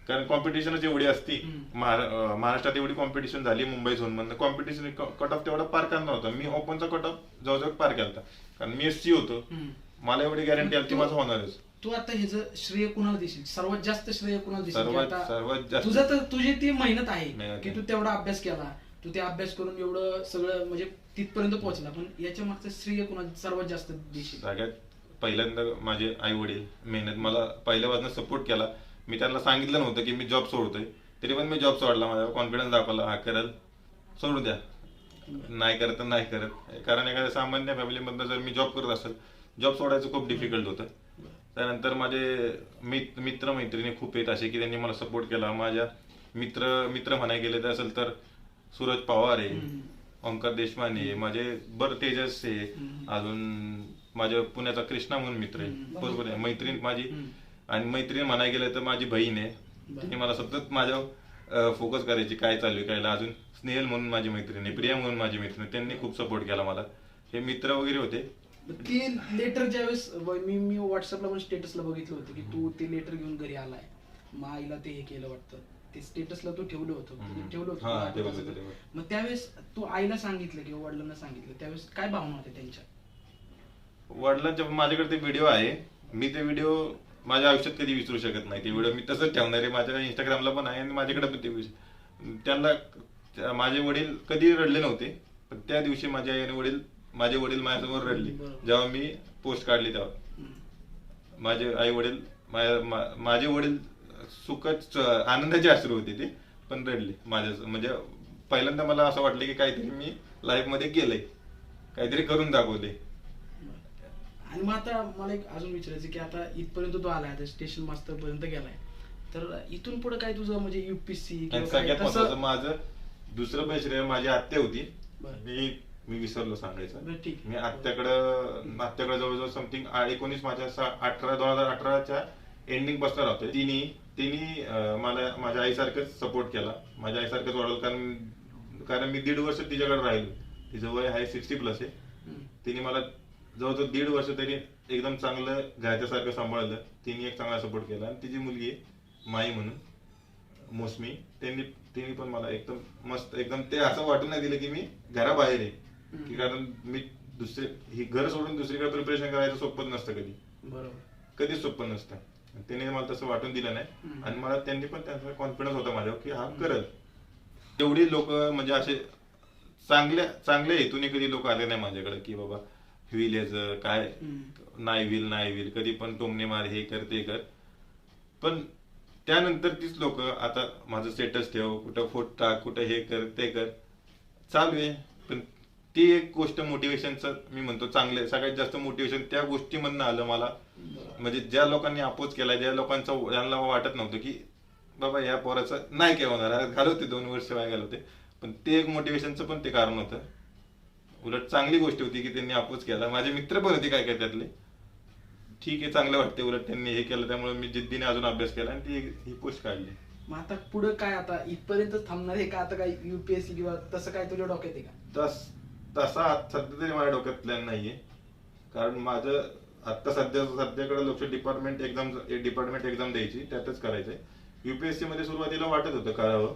कारण कॉम्पिटिशनच एवढी असती. महाराष्ट्रात एवढी कॉम्पिटिशन झाली. मुंबई झोन मधनं कॉम्पिटिशन कट ऑफ तेवढा पार करणार होता. मी ओपनचा कट ऑफ जवळजवळ पार केला कारण मी एससी होतो. मला एवढी गॅरंटी आली माझं होणारच. तू आता ह्याचं श्रेय कुणाला देशील? सर्वात जास्त श्रेय कुणाला देशील? तुझं तर तुझी ती मेहनत आहे की तू तेवढा अभ्यास केला, तू ते अभ्यास करून एवढं सगळं म्हणजे तिथपर्यंत पोहोचला. पण याच्या मागचं श्रेय कुणाला सर्वात जास्त देशील? सगळ्यात पहिल्यांदा माझे आई वडील मेहनत मला पहिल्यापासून सपोर्ट केला. मी त्यांना सांगितलं नव्हतं की मी जॉब सोडतोय, तरी पण मी जॉब सोडला. माझ्यावर कॉन्फिडन्स दाखवला, हा करल, सोडू द्या, नाही करत तर नाही करत. कारण एखाद्या सामान्य फॅमिलीमधनं जर मी जॉब करत असेल, जॉब सोडायचं खूप डिफिकल्ट होतं. त्यानंतर माझे मित्र मैत्रिणी खूप आहेत असे की त्यांनी मला सपोर्ट केला. माझ्या मित्र म्हणाय गेले तर असेल तर सूरज पवार आहे, ओंकार देशमाने, माझे तेजस आहे, अजून माझ्या पुण्याचा कृष्णा म्हणून मित्र आहे, बरोबर आहे, मैत्रीण माझी. आणि मैत्रीण म्हणाय गेलं तर माझी बहीण आहे. तिने मला सतत माझ्यावर फोकस करायची, काय चालू आहे काय. अजून स्नेहल म्हणून माझी मैत्रीण आहे, प्रिया म्हणून माझी मैत्रीण, त्यांनी खूप सपोर्ट केला मला. हे मित्र वगैरे होते. ते लेटर ज्यावेळेस मी व्हॉट्सअपला पण स्टेटसला बघितलं होतं की तू ते लेटर घेऊन घरी आलाय, मग आईला ते हे केलं वाटतं, ते स्टेटसला तू ठेवलं होतं. मग त्यावेळेस तू आईला सांगितलं किंवा वडिलांना सांगितलं, त्यावेळेस काय भावना होत्या त्यांच्या? वडिलांच्या माझ्याकडे ते व्हिडिओ आहे. मी ते व्हिडिओ माझ्या आयुष्यात कधी विसरू शकत नाही. ते व्हिडिओ मी तसंच ठेवणार आहे. माझ्या इंस्टाग्रामला पण आहे आणि माझ्याकडे पण ते. त्यांना माझे वडील कधी रडले नव्हते, पण त्या दिवशी माझे वडील माझ्यासमोर रडले जेव्हा मी पोस्ट काढली. तेव्हा माझे वडील सुखच आनंदाचे अश्रू होते ते, पण रडले माझ्या. म्हणजे पहिल्यांदा मला असं वाटलं की काहीतरी मी लाईफ मध्ये केलंय, काहीतरी करून दाखवले. आणि मग आता मला एक अजून विचारायचं की आता इथपर्यंत तू आलाय, स्टेशन मास्टर पर्यंत गेलाय, तर इथून पुढे काय तुझं म्हणजे युपीएससी? सगळ्यात महत्वाचं माझं दुसरं पैसे माझी आत्या होती. मी विसरलो सांगायचं. मी आत्याकडे जवळजवळ समथिंग 19 माझ्या 2018च्या एंडिंग पासून राहतोय. तिने मला माझ्या आईसारखंच सपोर्ट केला, माझ्या आईसारखंच वाढवलं. कारण मी 1.5 वर्ष तिच्याकडे राहिलो. तिचं वय आहे 60+ आहे. तिने मला जवळजवळ 1.5 वर्ष तरी एकदम चांगलं घरच्यासारखं सांभाळलं. तिने एक चांगला सपोर्ट केला. आणि तिची मुलगी आहे माई म्हणून, मोसमी, तिने पण मला एकदम मस्त, एकदम ते असं वाटून नाही दिलं की मी घराबाहेर आहे. की कारण मी घर सोडून दुसरीकडे प्रिपरेशन करायचं सोपं नसतं कधी, कधीच सोपं नसतं. त्याने मला तसं वाटून दिलं नाही. आणि मला त्यांनी पण त्यांचा कॉन्फिडन्स होता माझ्यावर की हा करल. एवढी लोक म्हणजे असे चांगल्या हेतूने कधी लोक आले नाही माझ्याकडे की बाबा व्हील याचं काय, नाही व्हील कधी पण टोमणे मार, हे कर ते कर. पण त्यानंतर तीच लोक आता माझं स्टेटस ठेव, कुठं फोटो टाक, कुठं हे कर ते कर, चालू आहे. पण ती एक गोष्ट मोटिवेशनचं मी म्हणतो चांगलं, सगळ्यात जास्त मोटिवेशन त्या गोष्टीमधनं आलं मला. म्हणजे ज्या लोकांनी अपोज केला, ज्या लोकांचं ज्यांना वाटत नव्हतं की बाबा या पोराचं नाही काय होणार, अरे घालवते 2 वर्ष वाया घालवते, पण ते एक मोटिवेशनचं पण ते कारण होतं. उलट चांगली गोष्ट होती की त्यांनी अपोज केला. माझे मित्र पण होते काय काय त्यातले, ठीक आहे चांगलं वाटते उलट त्यांनी हे केलं, त्यामुळे मी जिद्दीने अजून अभ्यास केला आणि ती ही पोस्ट काढली. मग आता पुढे काय, आता इथपर्यंत थांबणार आहे का, आता काय UPSC किंवा तसं काय तुझ्या डोक्यात आहे का? तसा सध्या तरी माझ्या डोक्यात प्लॅन नाहीये, कारण माझं आता सध्याकडे लक्ष डिपार्टमेंट एक्झाम द्यायची, त्यातच करायचंय. UPSC मध्ये सुरुवातीला वाटत होतं करावं,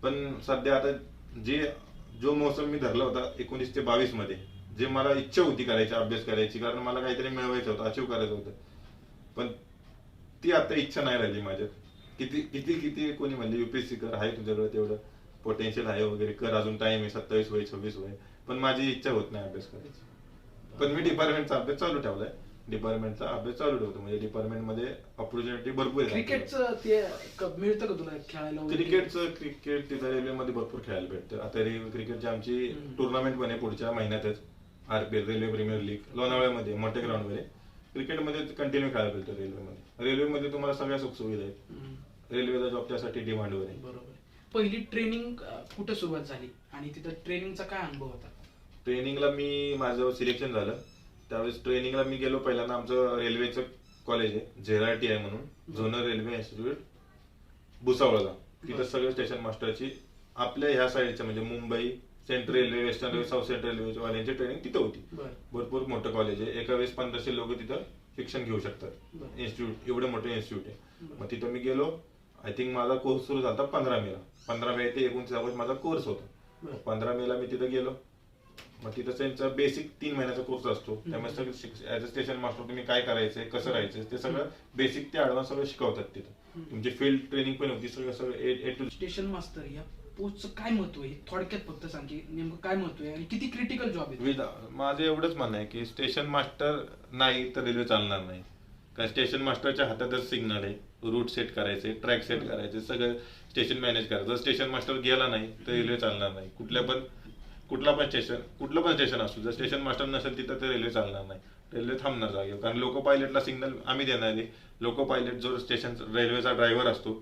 पण सध्या आता जो मौसम मी धरला होता 19 ते 22 मध्ये, जे मला इच्छा होती करायची, अभ्यास करायची, कारण मला काहीतरी मिळवायचं होतं, अचीव करायचं होतं, पण ती आता इच्छा नाही राहिली माझ्यात. किती किती किती कोणी म्हणले UPSC कर, आहे तुझ्याकडे तेवढं पोटेन्शियल आहे वगैरे, कर, अजून टाइम आहे, 27 वय 26 वय, पण माझी इच्छा होत नाही अभ्यास करायची. पण मी डिपार्टमेंटचा अभ्यास चालू ठेवलाय, म्हणजे डिपार्टमेंट मध्ये ऑपॉर्च्युनिटी भरपूर आहे. क्रिकेटचं ते मिळतं का तुला खेळायला? क्रिकेट तिथं रेल्वेमध्ये भरपूर खेळायला भेटतं. आता क्रिकेटची आमची टुर्नामेंट पण आहे पुढच्या महिन्यातच, RPL रेल्वे प्रीमियर लीग लोणावळ्यामध्ये मोठ्या ग्राउंडवर. क्रिकेटमध्ये कंटिन्यू खेळायला भेटतं रेल्वेमध्ये तुम्हाला सगळ्या सुखसुविधा आहेत. रेल्वेचा जॉब त्यासाठी डिमांडवर आहे. बरोबर. पहिली ट्रेनिंग कुठे सुरुवात झाली आणि तिथं ट्रेनिंगचा काय अनुभव होता? ट्रेनिंगला माझं सिलेक्शन झालं त्यावेळेस ट्रेनिंगला मी गेलो. पहिल्यांदा आमचं रेल्वेचं कॉलेज आहे, ZRTI म्हणून, झोनल रेल्वे इन्स्टिट्यूट भुसावळला. तिथं सगळं स्टेशन मास्टरची आपल्या ह्या साईडच्या म्हणजे Mumbai central railway, western railway, south central railway वाल्यांची ट्रेनिंग तिथं होती. भरपूर मोठं कॉलेज आहे, एका वेळेस 1500 लोक तिथं शिक्षण घेऊ शकतात. इन्स्टिट्यूट एवढं मोठं इन्स्टिट्यूट आहे. मग तिथं मी गेलो. आय थिंक माझा कोर्स सुरू झाला 15 मे ते 29 ऑगस्ट माझा कोर्स होता. 15 मेला मी तिथं गेलो. मग तिथं त्यांचा बेसिक 3 महिन्याचा कोर्स असतो. त्यामुळे सगळं ऍज अ स्टेशन मास्टर तुम्ही काय करायचंय, कसं राहायचं, ते सगळं बेसिक ते ऍडव्हान्स सगळं शिकवतात तिथं. तुमची फील्ड ट्रेनिंग पण होती, सगळं ए टू. स्टेशन मास्टर या पोस्टचं काय महत्व आहे थोडक्यात फक्त सांग की नेमकं काय महत्व आहे आणि किती क्रिटिकल जॉब आहे? माझं एवढंच म्हणणं आहे की स्टेशन मास्टर नाही तर रेल्वे चालणार नाही. कारण स्टेशन मास्टरच्या हातातच सिग्नल आहे, रूट सेट करायचे, ट्रॅक सेट करायचे, सगळं स्टेशन मॅनेज करायचं. जर स्टेशन मास्टर गेला नाही तर रेल्वे चालणार नाही. कुठलं पण स्टेशन असू, जर स्टेशन मास्टर नसेल तिथं तर रेल्वे चालणार नाही. रेल्वे थांबणार जागेवर. कारण लोको पायलटला सिग्नल आम्ही देणार आहे. लोको पायलट जो स्टेशन रेल्वेचा ड्रायव्हर असतो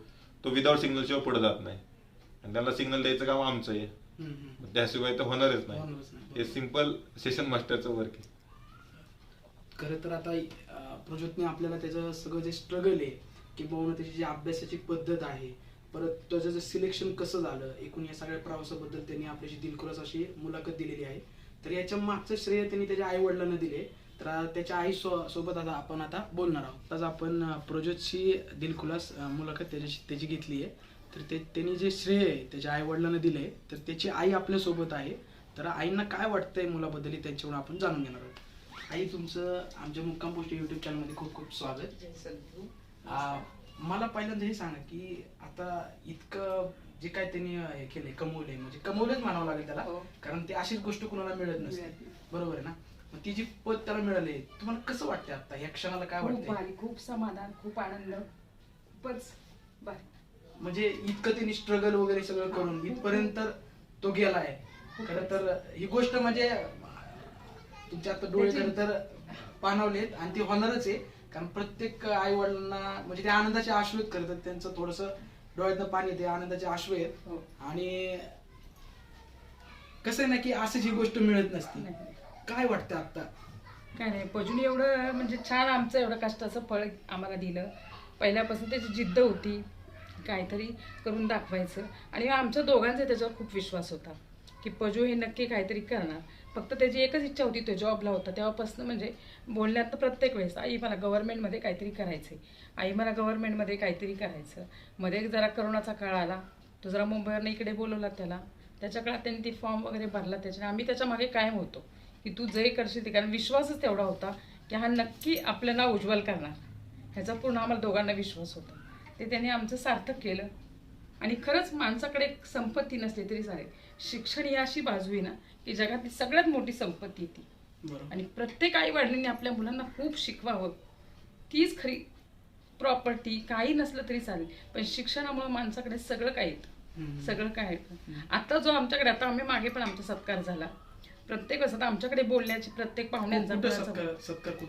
तो विदाउट सिग्नल शिवाय पुढे जात नाही, आणि त्याला सिग्नल द्यायचं काम आमचं आहे. त्याशिवाय तर होणारच नाही. हे सिंपल स्टेशन मास्टरचं वर्क आहे. खरं तर आता प्रज्योतने आपल्याला त्याचं सगळं जे स्ट्रगल आहे किंवा त्याची जी अभ्यासाची पद्धत आहे, परत त्याचं जे सिलेक्शन कसं झालं, एकूण या सगळ्या प्रवासाबद्दल त्यांनी आपल्याशी दिलखुलास अशी मुलाखत दिलेली आहे. तर याच्या मागचं श्रेय त्यांनी त्याच्या आई वडिलांना दिले. तर त्याच्या आई सोबत आता आपण बोलणार आहोत. आज आपण प्रज्योतशी दिलखुलास मुलाखत त्याची घेतली आहे. तर त्यांनी जे श्रेय आहे त्याच्या आई वडिलांना दिले, तर त्याची आई आपल्या सोबत आहे. तर आईंना काय वाटतंय मुलाबद्दल त्यांच्याकडून आपण जाणून घेणार आहोत. आई, तुमचं आमच्या मुक्काम पोस्ट युट्यूब चॅनलमध्ये खूप खूप स्वागत. मला पहिल्यांदा हे सांगा की आता इतकं जे काय त्यांनी हे केलंय, कमवलंय, म्हणजे कमवलंच म्हणावं लागेल त्याला, कारण ती अशीच गोष्ट कुणाला मिळत नसते, बरोबर आहे ना? मग ती जी पद त्याला मिळाले, तुम्हाला कसं वाटतं आता या क्षणाला? काय वाटतं? खूप समाधान, खूप आनंद, खूपच भारी. म्हणजे इतकं त्यांनी स्ट्रगल वगैरे सगळं करून इथपर्यंत तो गेलाय. खरं तर ही गोष्ट म्हणजे तुमच्या आता डोळे खरं तर पाणावलेत, आणि ती होणारच आहे. कारण प्रत्येक आई वडिलांना म्हणजे ते आनंदाचे अश्रू आहेत. खरं तर त्यांचं थोडस डोळ्यातनं पाणी येते, आनंदाचे अश्रू आहेत. आणि कसं आहे ना की असं ही गोष्ट मिळत नसते. काय वाटतं आता? काय नाही, पजून एवढं म्हणजे छान आमचं एवढं कष्टाचं फळ आम्हाला दिलं. पहिल्यापासून त्याची जिद्द होती, काहीतरी करून दाखवायचं. आणि आमच्या दोघांचा त्याच्यावर खूप विश्वास होता की पजू हे नक्की काहीतरी करणार. फक्त त्याची एकच इच्छा होती, तो जॉबला होता तेव्हापासून. म्हणजे बोलण्यात प्रत्येक वेळेस आई मला गव्हर्नमेंटमध्ये काहीतरी करायचं मध्ये जरा करोनाचा काळ आला, तो जरा मुंबईवरनं इकडे बोलवला त्याला. त्याच्या काळात त्यांनी ती फॉर्म वगैरे भरला. त्याच्याने आम्ही त्याच्या मागे कायम होतो की तू जे करशील ते. कारण विश्वासच तेवढा होता की हा नक्की आपलं नाव उज्ज्वल करणार, ह्याचा पूर्ण आम्हाला दोघांना विश्वास होता. ते त्यांनी आमचं सार्थक केलं. आणि खरंच माणसाकडे संपत्ती नसली तरी चालेल, शिक्षण ही अशी बाजू आहे ना की जगातली सगळ्यात मोठी संपत्ती ती. आणि प्रत्येक आई वडिलांनी आपल्या मुलांना खूप शिकवावं. तीच खरी प्रॉपर्टी. काही नसलं तरी चालेल, पण शिक्षणामुळे माणसाकडे सगळं काय येतं, सगळं काय येतं. आता जो आमच्याकडे, आता आम्ही मागे पण आमचा सत्कार झाला प्रत्येक वेळेस. आता आमच्याकडे बोलण्याची प्रत्येक पाहुण्यांचा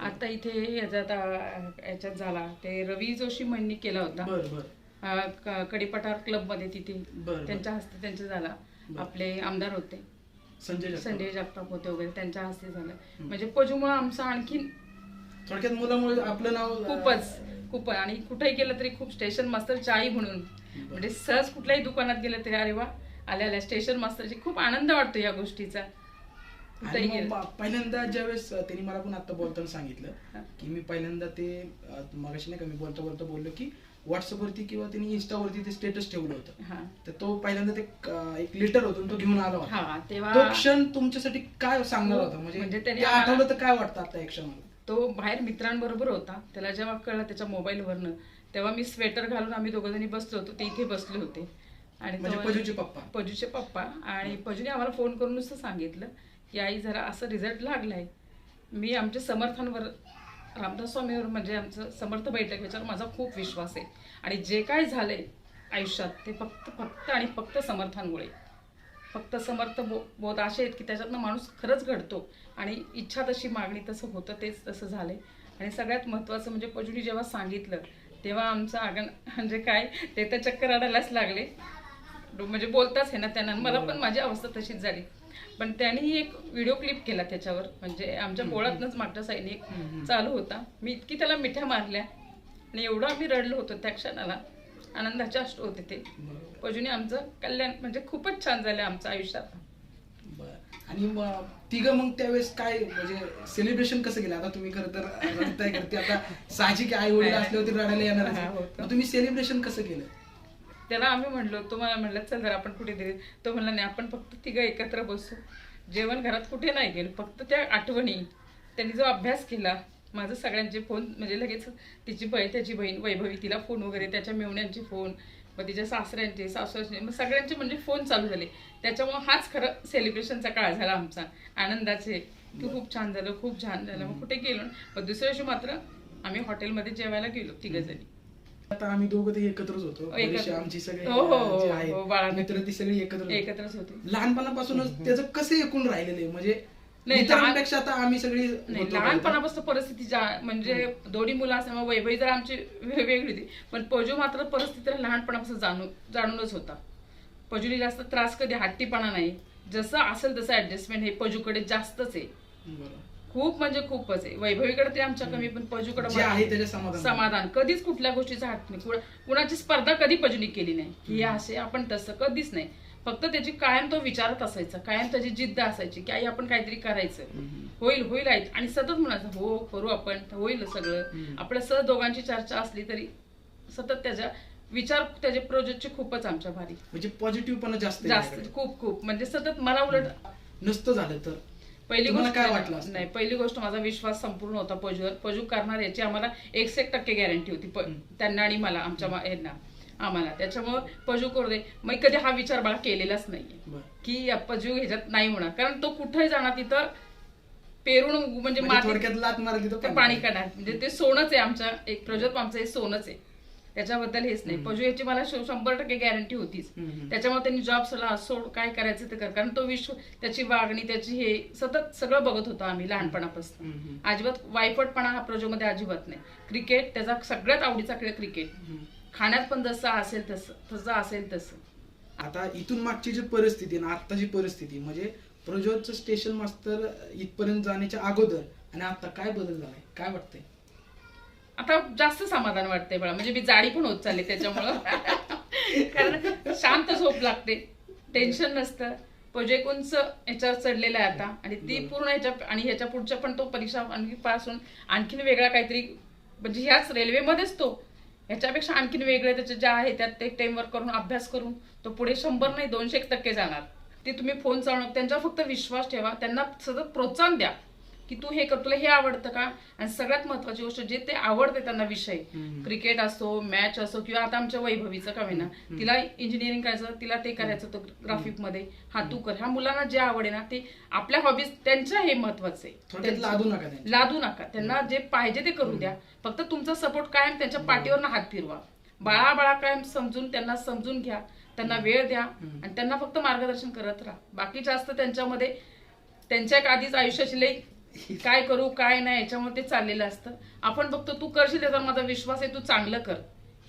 आता इथे याच्यात झाला, ते रवी जोशी म्हणनी केला होता. कडीपठार क्लबमध्ये तिथे बरं. त्यांच्या हस्ते त्यांचे झाला. आपले आमदार होते संजय जगताप होते वगैरे, त्यांच्या हस्ते झालं. म्हणजे पजूमुळे आमचं आणखीन थोडक्यात मुलामुळे आपलं नाव खूप आणि कुठेही गेलं तरी खूप स्टेशन मास्टर चाई म्हणून, म्हणजे सहज कुठल्याही दुकानात गेलं तरी अरे वा आल्या स्टेशन मास्टरची खूप आनंद वाटतो या गोष्टीचा. कुठेही आणि गेलं मग पहिल्यांदा ज्यावेळेस त्यांनी मला पण आता बोलताना सांगितलं की मी पहिल्यांदा ते मगाशी नाही का मी बोलता बोलता बोललो की व्हॉट्सअपवरती किंवा त्यांनी इंस्टावरती ते स्टेटस ठेवलं होतं. हा तर तो पहिल्यांदा ते एक लेटर होतं तो घेऊन आला होता. हा तेव्हा तो क्षण तुमच्यासाठी काय सांगणार होता? म्हणजे त्यांनी ते आठवलं तर काय वाटतं आता एक क्षणाला? तो बाहेर मित्रांबरोबर होता. त्याला जेव्हा कळलं त्याच्या मोबाईलवरनं, तेव्हा मी स्वेटर घालून आम्ही दोघं जणी बसलो होतो. ते इथे बसले होते आणि म्हणजे पजूचे पप्पा आणि पजूने आम्हाला फोन करून नुसतं सांगितलं की आई जरा असं रिझल्ट लागलाय. मी आमच्या समर्थांवर रामदास स्वामीवर म्हणजे आमचं समर्थ बैठक याच्यावर माझा खूप विश्वास आहे आणि जे काय झालंय आयुष्यात ते फक्त आणि फक्त समर्थांमुळे. फक्त समर्थ बोध असे आहेत की त्याच्यातनं माणूस खरंच घडतो आणि इच्छा तशी मागणी तसं होतं, तेच तसं झालंय. आणि सगळ्यात महत्त्वाचं म्हणजे पजूनी जेव्हा सांगितलं तेव्हा आमचं आगन म्हणजे काय ते तर चक्कर आडायलाच लागले. म्हणजे बोलताच आहे ना त्यांना, मला पण माझी अवस्था तशीच झाली. पण त्यांनी एक व्हिडिओ क्लिप केला त्याच्यावर, म्हणजे आमच्या पोळातनंच मागच्या साईडने चालू होता. मी इतकी त्याला मिठ्या मारल्या आणि एवढं आम्ही रडलो होतो त्या क्षणाला, आनंदाचे अश्रू होते ते. पजूने आमचं कल्याण म्हणजे खूपच छान झालं आमचं आयुष्यात. आणि तिघं मग त्यावेळेस काय म्हणजे सेलिब्रेशन कसं केलं? आता तुम्ही खरं तर रडताय करते, आता साहजिक आई वडील असल्यावरती रडायला येणार. तुम्ही सेलिब्रेशन कसं केलं? त्याला आम्ही म्हणलो, तुम्हाला म्हणलं चल जर आपण कुठेतरी, तो म्हणला नाही आपण फक्त तिघं एकत्र बसू, जेवण घरात कुठे नाही गेलं, फक्त त्या आठवणी. त्यांनी जो अभ्यास केला, माझं सगळ्यांचे फोन म्हणजे लगेच तिची त्याची बहीण वैभवी तिला फोन वगैरे, त्याच्या मेवण्यांचे फोन, मग तिच्या सासऱ्यांचे सासूचे, मग सगळ्यांचे म्हणजे फोन चालू झाले. त्याच्यामुळे हाच खरं सेलिब्रेशनचा काळ झाला आमचा आनंदाचे. तू खूप छान झालं, खूप छान झालं. मग कुठे गेलो, मग दुसऱ्या दिवशी मात्र आम्ही हॉटेलमध्ये जेवायला गेलो तिघजणी. आता आम्ही दोघं ते एकत्रच होतो, आमची सगळी मित्र ती सगळी एकत्रच होते लहानपणापासूनच. त्याचं कसं एकूण राहिलेलं आहे म्हणजे मित्रांपेक्षा आता आम्ही सगळी लहानपणापासून परिस्थिती म्हणजे दोन्ही मुलं असल्यामुळे वैभवी जर आमची वेगळी होती, पण पजू मात्र परिस्थितीला लहानपणापासून जाणूनच होता. पजूला जास्त त्रास कधी हट्टीपणा नाही, जसं असेल तसं ऍडजस्टमेंट हे पजूकडे जास्तच आहे. खूप म्हणजे खूपच आहे. वैभवीकडे ते आमच्या कमी, पण पजूकडे समाधान. कधीच कुठल्या गोष्टीचा हट्ट नाही, कुणाची स्पर्धा कधी पजूनी केली नाही की हे असे आपण तसं, कधीच नाही. फक्त त्याची कायम तो विचारत असायचा, कायम त्याची जिद्द असायची की आई आपण काहीतरी करायचं, होईल होईल आई, आणि सतत म्हणायचं हो करू आपण, होईल सगळं. आपल्या सहज दोघांची चर्चा असली तरी सतत त्याच्या विचार, त्याचे प्रोजेक्टचे खूपच आमच्या भारी, म्हणजे पॉझिटिव्ह पण जास्त खूप म्हणजे सतत. मला उलट नसतं झालं तर पहिली गोष्ट काय वाटलं नाही, पहिली गोष्ट माझा विश्वास संपूर्ण होता पजूवर. पजू करणार याची आम्हाला 100% गॅरंटी होती त्यांना आणि मला, आमच्या आम्हाला. त्याच्यामुळे पजू करू दे. मग कधी हा विचार मला केलेलाच नाहीये की पजू ह्याच्यात नाही होणार, कारण तो कुठेही जाणार तिथं पेरून म्हणजे लात मारत पाणी काढणार, म्हणजे ते सोनच आहे आमच्या. एक प्रोजेक्ट आमचं हे सोनच आहे, त्याच्याबद्दल हेच नाही. पजू याची मला 100% गॅरंटी होतीच. त्याच्यामुळे त्यांनी जॉब सोड, काय करायचं ते कर, कारण तो त्याची वागणी, त्याची हे सतत सगळं बघत होतो आम्ही लहानपणापासून. अजिबात वायपटपणा हा प्रोजेक्टमध्ये अजिबात नाही. क्रिकेट त्याचा सगळ्यात आवडीचा खेळ क्रिकेट, खाण्यात पण जसं असेल तसं. आता इथून मागची जी परिस्थिती ना, आत्ताची परिस्थिती म्हणजे प्रज्वलचं स्टेशन मास्तर इथपर्यंत जाण्याच्या अगोदर आणि आता काय बदल झालाय, काय वाटतंय? आता जास्त समाधान वाटतंय मला, म्हणजे मी जाडी पण होत चालले त्याच्यामुळं. कारण शांत झोप लागते, टेन्शन नसतं. प्रोजेक्ट उंच याच्यावर चढलेला आहे आता, आणि ती पूर्ण ह्याच्या पुढच्या पण तो परीक्षा आणखी पासून आणखीन वेगळा काहीतरी, म्हणजे ह्याच रेल्वेमध्येच तो ह्याच्यापेक्षा आणखीन वेगळे त्याचे जे आहे त्यात ते टेमवर्क करून अभ्यास करून तो पुढे 100 नाही 200% जाणार. ते तुम्ही फोन चालवणं, त्यांच्यावर फक्त विश्वास ठेवा, त्यांना सतत प्रोत्साहन द्या की तू हे कर, तुला हे आवडतं का. आणि सगळ्यात महत्वाची गोष्ट, जे ते आवडते त्यांना विषय, क्रिकेट असो, मॅच असो, किंवा आता आमच्या वैभवीचं का होईना, तिला इंजिनिअरिंग करायचं, तिला ते करायचं होतं ग्राफिकमध्ये, हा तू कर. ह्या मुलांना जे आवडे ना ते आपल्या हॉबीज, त्यांच्या हे महत्वाचं आहे. लादू नका, त्यांना जे पाहिजे ते करू द्या. फक्त तुमचा सपोर्ट कायम त्यांच्या पाठीवर हात फिरवा. बाळा कायम त्यांना समजून घ्या, त्यांना वेळ द्या आणि त्यांना फक्त मार्गदर्शन करत राहा. बाकी जास्त त्यांच्यामध्ये त्यांच्या आधीच आयुष्याची लई काय करू काय नाही याच्यामुळे ते चाललेलं असतं. आपण फक्त तू करशील त्याचा माझा विश्वास आहे, तू चांगलं कर,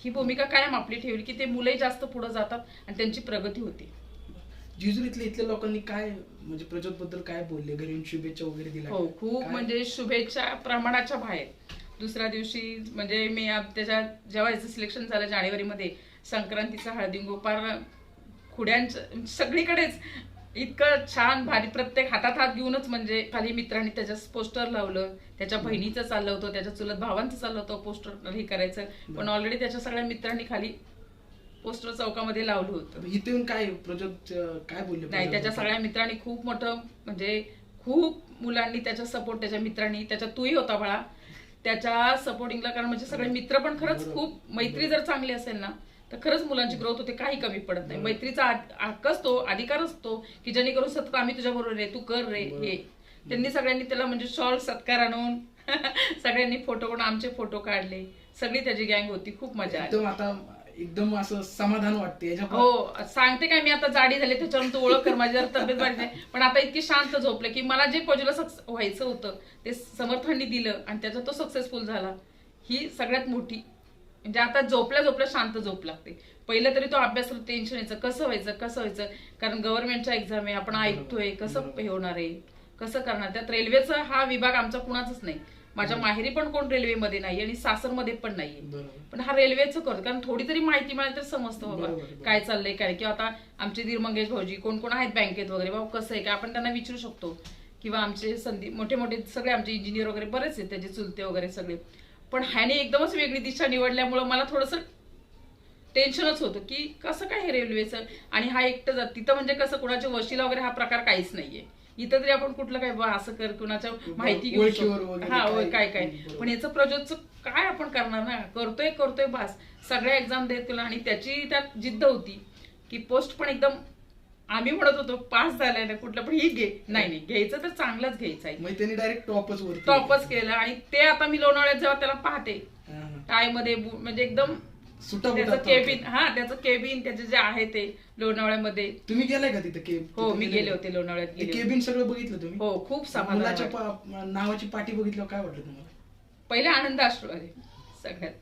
ही भूमिका कायम आपली ठेवली की ते मुलंही जास्त पुढे जातात आणि त्यांची प्रगती होते. जेजुरीतल्या इथल्या लोकांनी काय म्हणजे प्रज्योत बद्दल काय बोलले, घरी येऊन शुभेच्छा वगैरे दिल्या? हो, खूप काय? म्हणजे शुभेच्छा प्रमाणाच्या बाहेर. दुसऱ्या दिवशी म्हणजे मी त्याच्या जेव्हा याचं सिलेक्शन झालं जानेवारीमध्ये, संक्रांतीचा हळदीकुंकू खुड्यांचं सगळीकडेच इतकं छान भारी, प्रत्येक हातात हात घेऊनच म्हणजे खाली मित्रांनी त्याच्या पोस्टर लावलं, त्याच्या बहिणीचं चाललं होतं, त्याच्या चुलत भावांचं चाललं होतं पोस्टर हे करायचं, पण ऑलरेडी त्याच्या सगळ्या मित्रांनी खाली पोस्टर चौकामध्ये लावलं होतं. इथे येऊन काय प्रज्योत काय बोलले? नाही, त्याच्या सगळ्या मित्रांनी खूप मोठं म्हणजे खूप मुलांनी त्याचा सपोर्ट, त्याच्या मित्रांनी, त्याच्या तूही होता बाळा, त्याच्या सपोर्टिंगला. कारण म्हणजे सगळे मित्र पण खरंच खूप, मैत्री जर चांगली असेल ना तर खरंच मुलांची ग्रोथ होते, काही कमी पडत नाही. मैत्रीचा हक्कच तो, अधिकार असतो की जेणेकरून सतत आम्ही तुझ्या बरोबर रे, तू कर रे हे. त्यांनी सगळ्यांनी त्याला म्हणजे शॉल सत्कार आणून सगळ्यांनी फोटो करून आमचे फोटो काढले, सगळी त्याची गँग होती, खूप मजा आली. एकदम आता एकदम असं समाधान वाटते. हो, सांगते काय मी, आता जाडी झाली त्याच्यावरून तू ओळख कर माझी, जर तब्येत वाढली नाही, पण आता इतकी शांत झोपले की मला जे पजूला व्हायचं होतं ते समर्थांनी दिलं आणि त्याचा तो सक्सेसफुल झाला, ही सगळ्यात मोठी. म्हणजे आता झोपल्या झोपल्या शांत झोप लागते. पहिलं तरी तो अभ्यास टेन्शन यायचं, कसं व्हायचं, कारण गव्हर्नमेंटच्या एक्झाम आहे, आपण ऐकतोय कसं हे होणार आहे, कसं करणार. त्यात रेल्वेचा हा विभाग आमचा कुणाचाच नाही. माझ्या माहेरी पण कोण रेल्वेमध्ये नाही आणि सासरमध्ये पण नाहीये, पण हा रेल्वेचं करतो. कारण थोडी तरी माहिती मिळाली तर समजतं बाबा काय चाललंय काय. किंवा आता आमचे धीर मंगेश भाऊजी कोण कोण आहेत बँकेत वगैरे, बाबा कसं आहे काय, आपण त्यांना विचारू शकतो. किंवा आमचे मोठे मोठे सगळे आमचे इंजिनियर वगैरे बरेच आहेत, त्याचे चुलते वगैरे सगळे. पण ह्याने एकदमच वेगळी दिशा निवडल्यामुळं मला थोडंसं टेन्शनच होतं की कसं काय हे रेल्वेचं. आणि हा एकटं जात तिथं, म्हणजे कसं कुणाच्या वशिला वगैरे हा प्रकार काहीच नाहीये. इथं तरी आपण कुठलं काय असं कर, कुणाच्या माहिती घेऊ शकतो, हा काय काय. पण याचं प्रज्योतचं काय आपण करणार ना, करतोय भास, सगळ्या एक्झाम देत तुला. आणि त्याची त्यात जिद्द होती की पोस्ट पण एकदम, आम्ही म्हणत होतो पास झालाय ना कुठलं पण ही घे, नाही घ्यायचं तर चांगलंच घ्यायचं आहे. त्यांनी डायरेक्ट टॉपच केलं. आणि ते आता मी लोणावळ्यात जेव्हा त्याला पाहते टाय मध्ये, म्हणजे एकदम त्याचं केबिन, त्याचं केबिन त्याचे जे आहे ते लोणावळ्यामध्ये. तुम्ही गेलाय का तिथे? हो, मी गेले होते लोणावळ्यात. केबिन सगळं बघितलं तुम्ही? हो, खूप समाधान. नावाची पाठी बघितलं, काय वाटलं तुम्हाला? पहिले आनंद अश्रू आले सगळ्यात.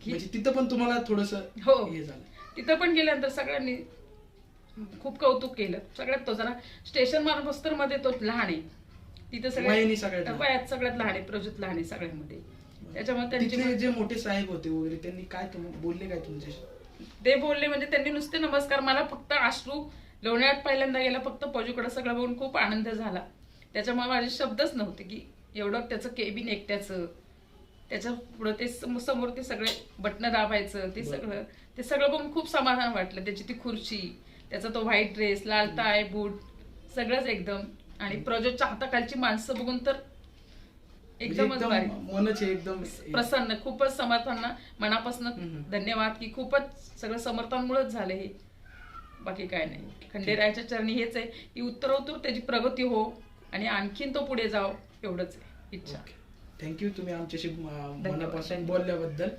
म्हणजे तिथं पण तुम्हाला थोडस हो, तिथं पण गेल्यानंतर सगळ्यांनी खूप कौतुक केलं. सगळ्यात तो जरा स्टेशन मार्बस्तर मध्ये तो लहान आहे, तिथे सगळ्यात लहान आहे, प्रज्योत लहान आहे सगळ्यांमध्ये. त्याच्यामुळे त्यांचे जे मोठे साहेब होते वगैरे त्यांनी काय बोलले काय तुमच्याशी? ते बोलले म्हणजे त्यांनी नुसते नमस्कार. मला फक्त अश्रू, लोणावळ्यात पहिल्यांदा गेला, फक्त पजूकडे सगळं बघून खूप आनंद झाला. त्याच्यामुळे माझे शब्दच नव्हते की एवढं त्याचं केबिन एकट्याचं, त्याच्या पुढे ते समोर ते सगळे बटणं दाबायचं, ते सगळं बघून खूप समाधान वाटलं. त्याची ती खुर्ची, त्याचा तो व्हाईट ड्रेस, लाल टाय, बूट, सगळंच एकदम. आणि प्रज्योतच्या हाताखालची माणसं बघून तर एकदमच एकदम प्रसन्न. खूपच समर्थांना मनापासून धन्यवाद की खूपच सगळं समर्थांमुळेच झालं हे, बाकी काय नाही. खंडेरायाच्या चरणी हेच आहे की उत्तरोत्तर त्याची प्रगती हो आणि आणखीन तो पुढे जाव, एवढंच आहे इच्छा. थँक्यू तुम्ही आमच्याशी मनापासून बोलल्याबद्दल.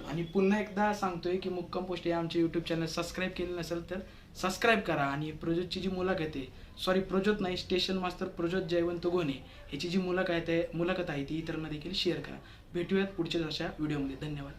आणि पुन्हा एकदा सांगतोय की मुक्काम पोस्ट या आमचे युट्यूब चॅनल सबस्क्राईब केलं नसेल तर सबस्क्राईब करा. आणि प्रज्योतची जी मुलाखत आहे, प्रज्योत नाही, स्टेशन मास्तर प्रज्योत जयवंत गोने ह्याची जी मुलाखत आहे ती इतरांना देखील शेअर करा. भेटूयात पुढच्या अशा व्हिडिओमध्ये. धन्यवाद.